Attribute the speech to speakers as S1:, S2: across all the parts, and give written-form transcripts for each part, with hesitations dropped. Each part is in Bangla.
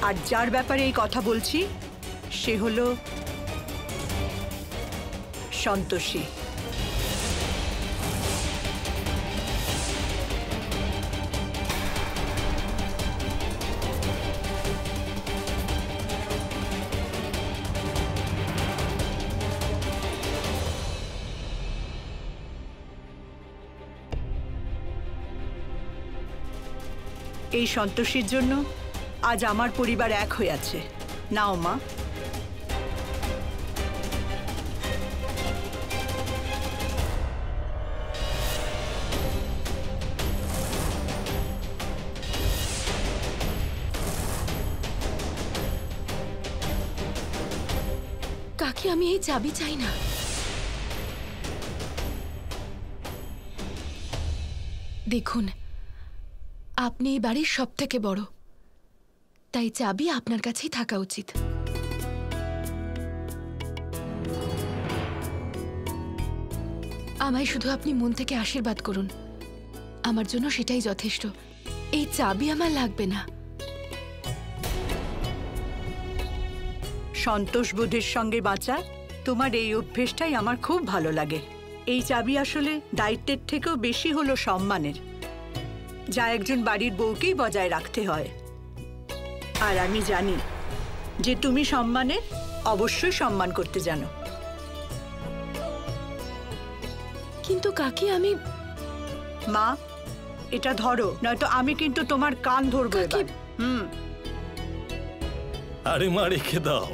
S1: আর যার ব্যাপারে এই কথা বলছি সে হলো সন্তোষী। এই সন্তোষীর জন্য আজ আমার পরিবার এক হয়ে আছে। নাও মা।
S2: কাকি, আমি এই চাবি চাই না। দেখুন, আপনি এই বাড়ির সব থেকে বড়, তাই চাবি আপনার কাছেই থাকা উচিত। আমায় শুধু আপনি মন থেকে আশীর্বাদ করুন, আমার জন্য সেটাই যথেষ্ট। এই চাবি আমার লাগবে না।
S1: সন্তোষ বোধের সঙ্গে বাঁচা তোমার এই অভ্যেসটাই আমার খুব ভালো লাগে। এই চাবি আসলে দায়িত্বের থেকেও বেশি হলো সম্মানের, যা একজন বাড়ির বউকেই বজায় রাখতে হয়। আর আমি জানি যে তুমি সম্মানের অবশ্যই সম্মান করতে জানো।
S2: কিন্তু কাকি, আমি...
S1: মা, এটা ধরো, নয়তো আমি কিন্তু তোমার কান ধরবো এবার।
S3: আরে মা, রেখে দাও।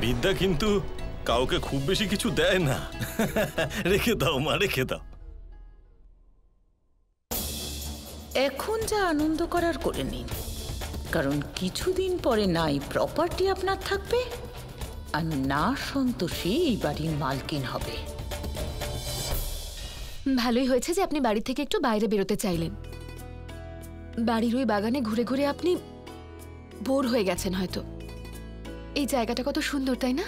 S3: বিদ্যা কিন্তু কাউকে খুব বেশি কিছু দেয় না। রেখে দাও মা, রেখে দাও।
S4: এখন যা আনন্দ করার করে নিন, কারণ কিছুদিন পরে নাই প্রপার্টি আপনার থাকবে আর না সন্তোষী এই বাড়ির মালকিন হবে।
S2: ভালোই হয়েছে যে আপনি বাড়ি থেকে একটু বাইরে বেরোতে চাইলেন। বাড়ির ওই বাগানে ঘুরে ঘুরে আপনি বোর হয়ে গেছেন হয়তো। এই জায়গাটা কত সুন্দর, তাই না?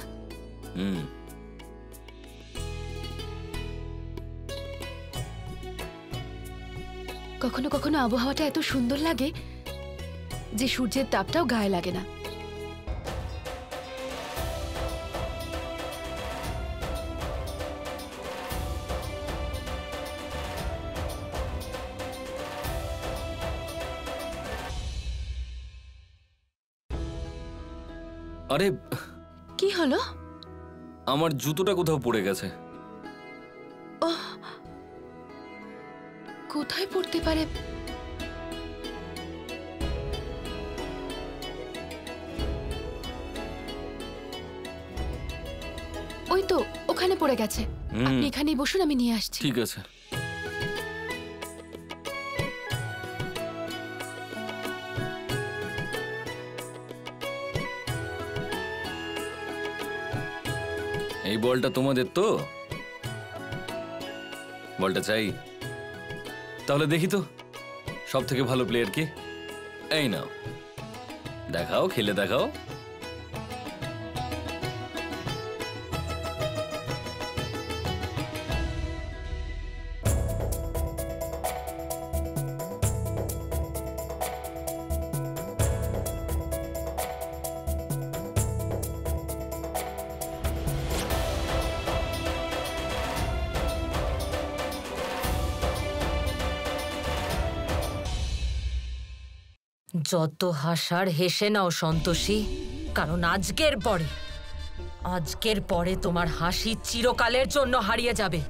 S2: কখনো কখনো আবহাওয়াটা এত সুন্দর লাগে যে সূর্যের তাপটাও গায়ে লাগে না।
S5: আরে,
S2: কি হলো?
S5: আমার জুতোটা কোথাও পড়ে গেছে।
S2: কোথায় পড়তে পারে? ওই তো ওখানে পড়ে গেছে। আপনি এখানেই বসুন, আমি নিয়ে আসছি।
S5: ঠিক আছে। এই বলটা তোমাদের তো? বলটা চাই? তাহলে দেখি তো সব থেকে ভালো প্লেয়ার কে। এই নাও, দেখাও, খেলে দেখাও।
S4: যত হাসার হেসে নাও সন্তোষী, কারণ আজকের পরে তোমার হাসি চিরকালের জন্য হারিয়ে যাবে।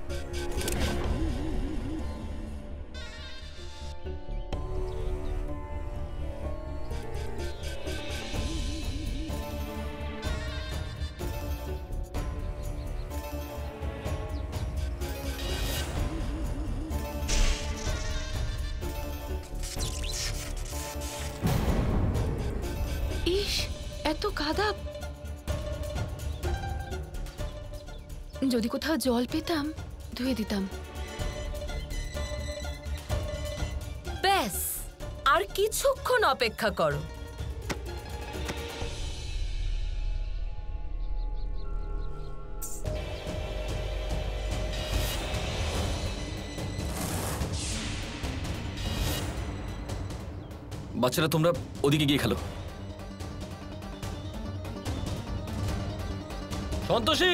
S2: ইস, এত কাদা! যদি কোথাও জল পেতাম ধুয়ে দিতাম।
S4: ব্যাস, আর কিছুক্ষণ অপেক্ষা করো।
S5: বাচ্চারা তোমরা ওদিকে গিয়ে খেলো। সন্তোষী,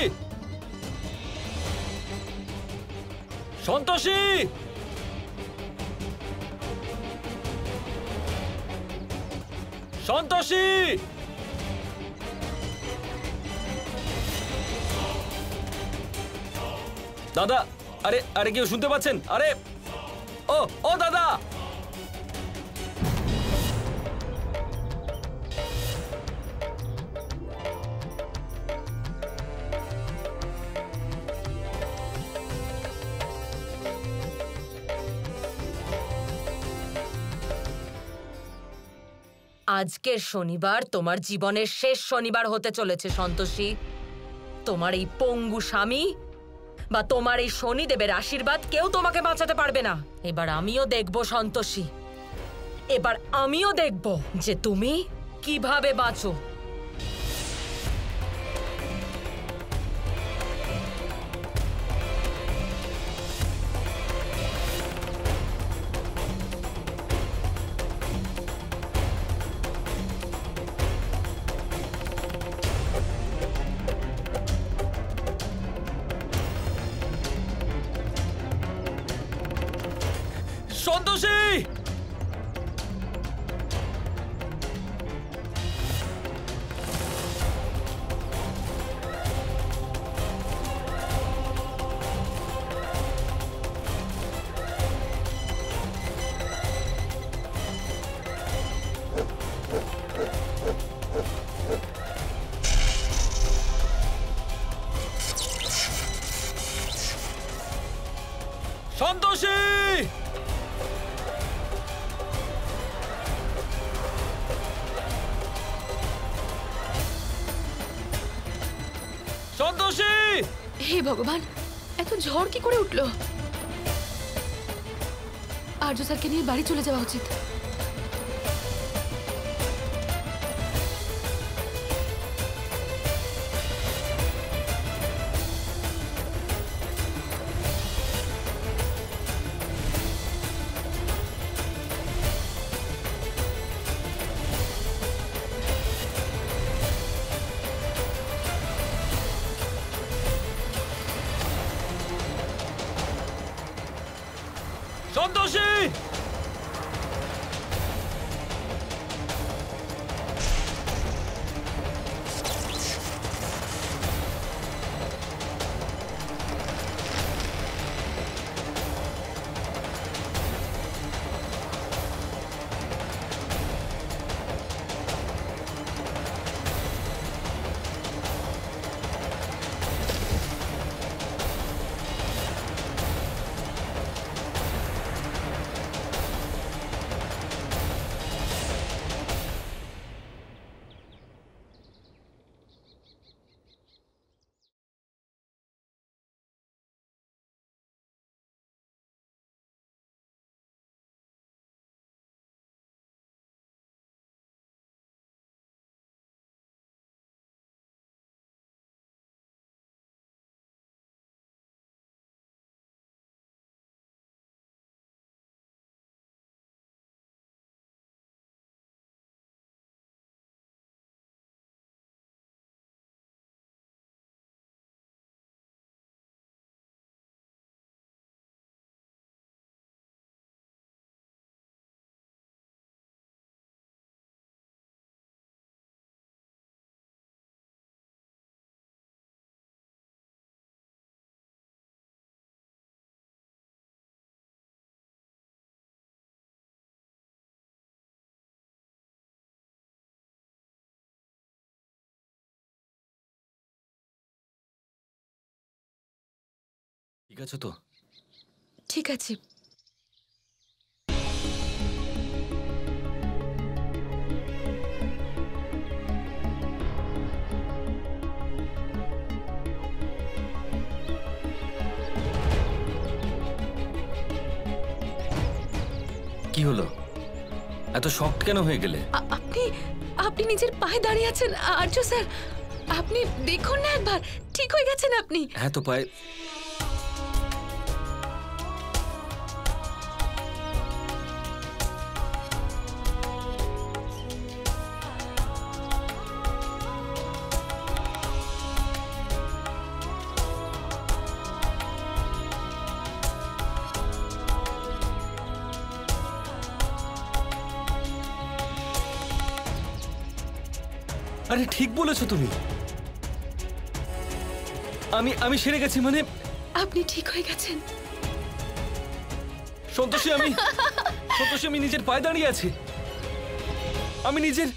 S5: সন্তোষী, সন্তোষী, দাদা, আরে আরে কেউ শুনতে পাচ্ছেন? আরে ও ও দাদা,
S6: আজকের শনিবার তোমার জীবনের শেষ শনিবার হতে চলেছে সন্তোষী। তোমার এই পঙ্গু স্বামী বা তোমার এই শনিদেবের আশীর্বাদ কেউ তোমাকে বাঁচাতে পারবে না। এবার আমিও দেখব সন্তোষী, এবার আমিও দেখব যে তুমি কিভাবে বাঁচো।
S5: সন্তোষী, সন্তোষী, সন্তোষী।
S2: হে ভগবান, এত ঝড় কি করে উঠলো? আর্য স্যারকে নিয়ে বাড়ি চলে যাওয়া উচিত।
S5: সন্তোষী, ঠিক আছে তো?
S2: ঠিক আছে।
S5: কি হলো? এত শক্ট কেন হয়ে গেলে?
S2: আপনি আপনি নিজের পায়ে দাঁড়িয়ে আছেন আর্য স্যার। আপনি দেখুন না একবার, ঠিক হয়ে গেছেন আপনি।
S5: হ্যাঁ তো পায়ে। আরে ঠিক বলেছো তুমি। আমি সেরে গেছি, মানে
S2: আপনি ঠিক হয়ে গেছেন।
S5: সন্তোষী, আমি নিজের পায়ে দাঁড়িয়ে আছি। আমি নিজের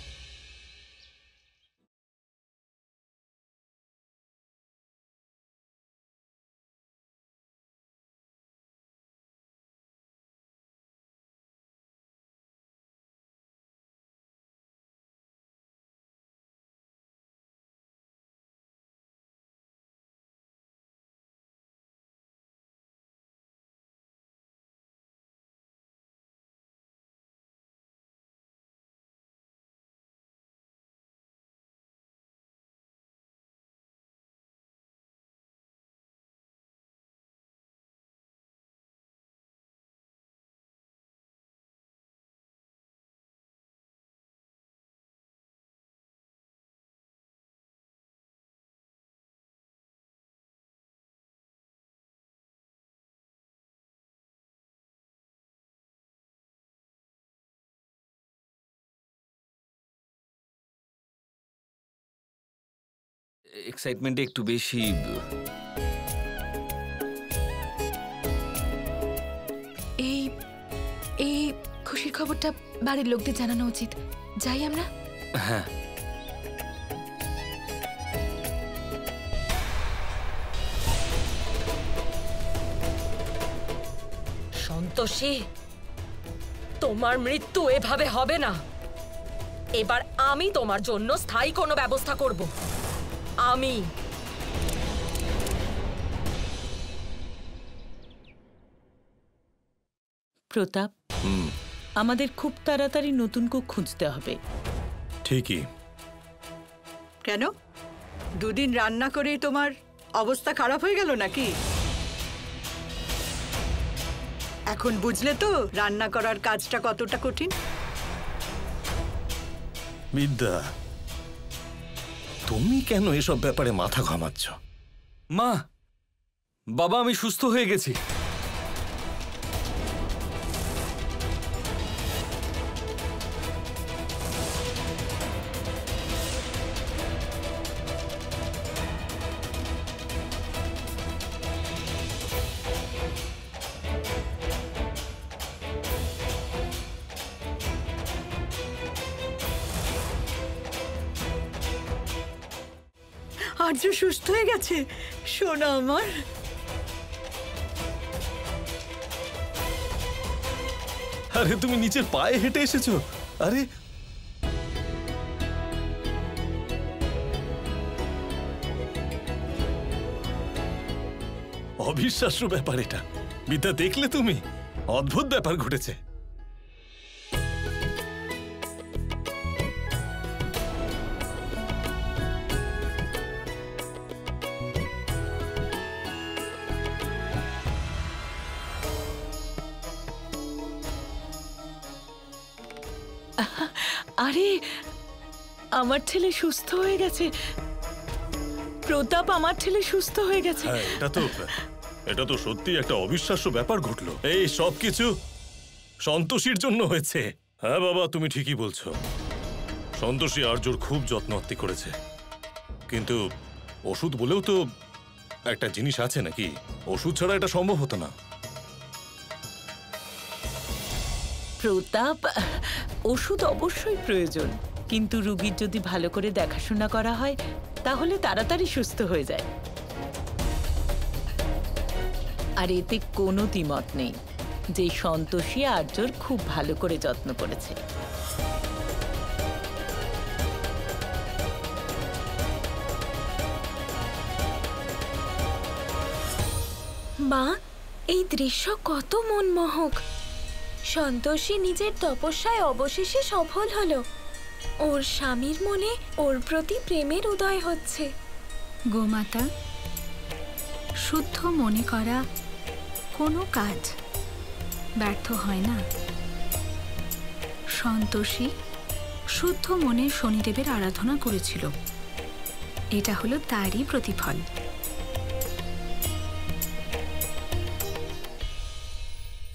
S5: এক্সাইটমেন্টে একটু বেশি।
S2: এই এই খুশির খবরটা বাড়ির লোকদের জানানো উচিত। যাই আমরা।
S5: হ্যাঁ,
S6: সন্তোষী, তোমার মৃত্যু এভাবে হবে না। এবার আমি তোমার জন্য স্থায়ী কোনো ব্যবস্থা করব। আমি
S4: প্রতাপ, আমাদের খুব তাড়াতাড়ি নতুন কুক খুঁজতে হবে।
S3: ঠিকই।
S1: কেন? দুদিন রান্না করেই তোমার অবস্থা খারাপ হয়ে গেল নাকি? এখন বুঝলে তো রান্না করার কাজটা কতটা কঠিন।
S3: বিদ্যা, তুমি কেন এসব ব্যাপারে মাথা ঘামাচ্ছ?
S5: মা, বাবা, আমি সুস্থ হয়ে গেছি।
S1: আর্য সুস্থ হয়ে গেছে, সোনা আমার।
S3: আরে তুমি নিচের পায়ে হেঁটে এসেছো? আরে অবিশ্বাস্য ব্যাপার এটা। বিদ্যা, দেখলে তুমি? অদ্ভুত ব্যাপার ঘটেছে।
S4: আরে, আমার ছেলে সুস্থ হয়ে গেছে। প্রতাপ, আমার ছেলে সুস্থ হয়ে গেছে।
S3: হ্যাঁ, এটা তো সত্যি একটা অবিশ্বাস্য ব্যাপার ঘটলো। এই সব কিছু সন্তোষীর জন্য হয়েছে। হ্যাঁ বাবা, তুমি ঠিকই বলছো। সন্তোষী আর্যর খুব যত্নআত্তি করেছে, কিন্তু ওষুধ বলেও তো একটা জিনিস আছে নাকি? ওষুধ ছাড়া এটা সম্ভব হতো না।
S4: প্রতাপ, ওষুধ অবশ্যই প্রয়োজন, কিন্তু রোগীর যদি ভালো করে দেখাশোনা করা হয় তাহলে তাড়াতাড়ি সুস্থ হয়ে যায়। আর এতে কোনো দ্বিমত নেই যে সন্তোষী আর্যর খুব ভালো করে যত্ন করেছে।
S7: মা, এই দৃশ্য কত মনমোহক। সন্তোষী নিজের তপস্যায় অবশেষে সফল হলো। ওর স্বামীর মনে ওর প্রতি প্রেমের উদয় হচ্ছে।
S8: গোমাতা, শুদ্ধ মনে করা কোনো কাজ ব্যর্থ হয় না। সন্তোষী শুদ্ধ মনে শনিদেবের আরাধনা করেছিল, এটা হলো তারই প্রতিফল।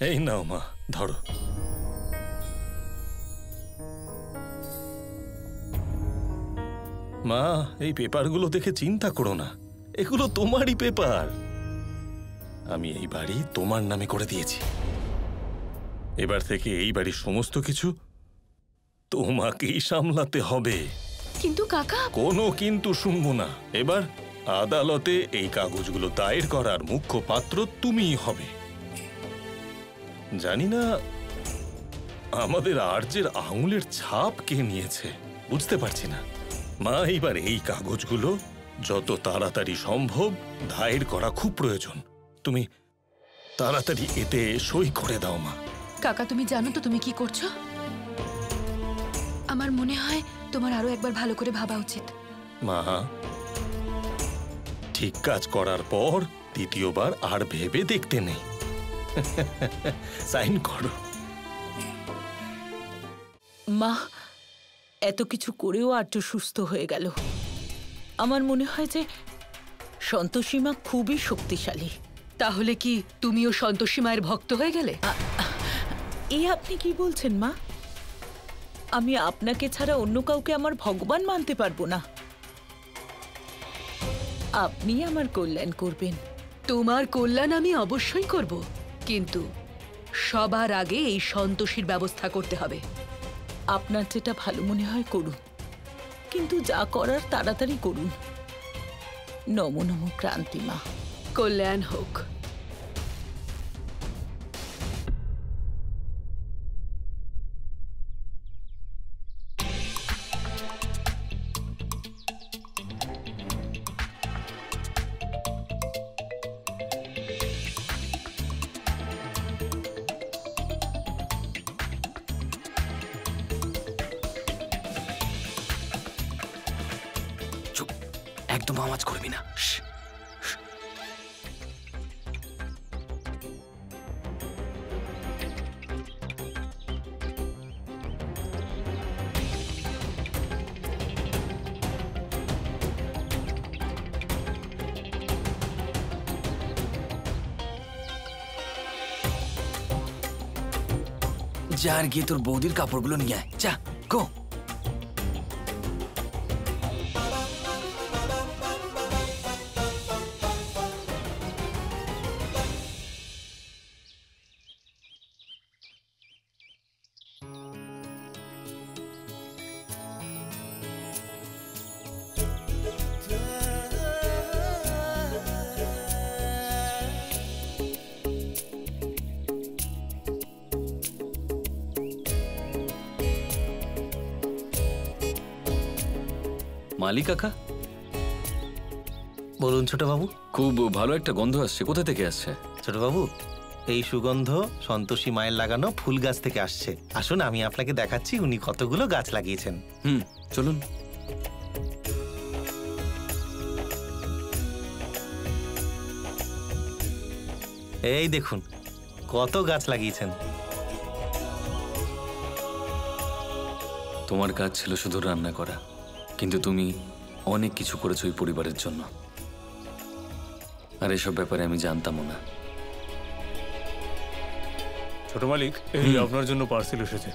S3: এই নাও মা, ধরো। মা, এই পেপারগুলো দেখে চিন্তা করো না, এগুলো তোমারই পেপার। আমি এই বাড়ি তোমার নামে করে দিয়েছি। এবার থেকে এই বাড়ির সমস্ত কিছু তোমাকেই সামলাতে হবে।
S2: কিন্তু কাকা,
S3: কোনো কিন্তু শুনবো না। এবার আদালতে এই কাগজগুলো দায়ের করার মুখ্য পাত্র তুমিই হবে। জানি না আমাদের আর্যের আঙুলের ছাপ কে নিয়েছে, বুঝতে পারছি না। মা, এইবার এই কাগজগুলো যত তাড়াতাড়ি সম্ভব দায়ের করা খুব প্রয়োজন। তুমি তাড়াতাড়ি এতে সই করে দাও মা।
S2: কাকা তুমি জানো তো তুমি কি করছো? আমার মনে হয় তোমার আরো একবার ভালো করে ভাবা উচিত।
S3: মা, ঠিক কাজ করার পর দ্বিতীয়বার আর ভেবে দেখতে নেই। সাইন করো।
S4: মা, এত কিছু করেও আর্য সুস্থ হয়ে গেল। আমার মনে হয় যে সন্তোষী মা খুবই শক্তিশালী।
S1: তাহলে কি তুমিও সন্তোষী মায়ের ভক্ত হয়ে গেলে?
S4: এই আপনি কি বলছেন মা? আমি আপনাকে ছাড়া অন্য কাউকে আমার ভগবান মানতে পারবো না। আপনি আমার কল্যাণ করবেন।
S1: তোমার কল্যাণ আমি অবশ্যই করব, কিন্তু সবার আগে এই সন্তোষীর ব্যবস্থা করতে হবে।
S4: আপনার যেটা ভালো মনে হয় করুন, কিন্তু যা করার তাড়াতাড়ি করুন। নমো নমো ক্রান্তি মা।
S1: কল্যাণ হোক।
S5: একদম আওয়াজ করবি না। যা আর গিয়ে তোর বৌদির কাপড়গুলো নিয়ে আয়, যা গো। মালিক কাকা,
S9: বলুন ছোটবাবু।
S5: খুব ভালো একটা গন্ধ আসছে, কোথা থেকে আসছে?
S9: ছোটবাবু, এই সুগন্ধ সন্তোষী মায়ের লাগানো ফুল গাছ থেকে আসছে। আসুন আমি আপনাকে দেখাচ্ছি উনি কতগুলো গাছ লাগিয়েছেন।
S5: চলুন।
S9: এই দেখুন কত গাছ লাগিয়েছেন।
S5: তোমার কাজ ছিল শুধু রান্না করা, কিন্তু তুমি অনেক কিছু করেছো এই পরিবারের জন্য, আর এসব ব্যাপারে আমি জানতামও না।
S3: ছোট মালিক, এই আপনার জন্য পার্সেল এসেছে।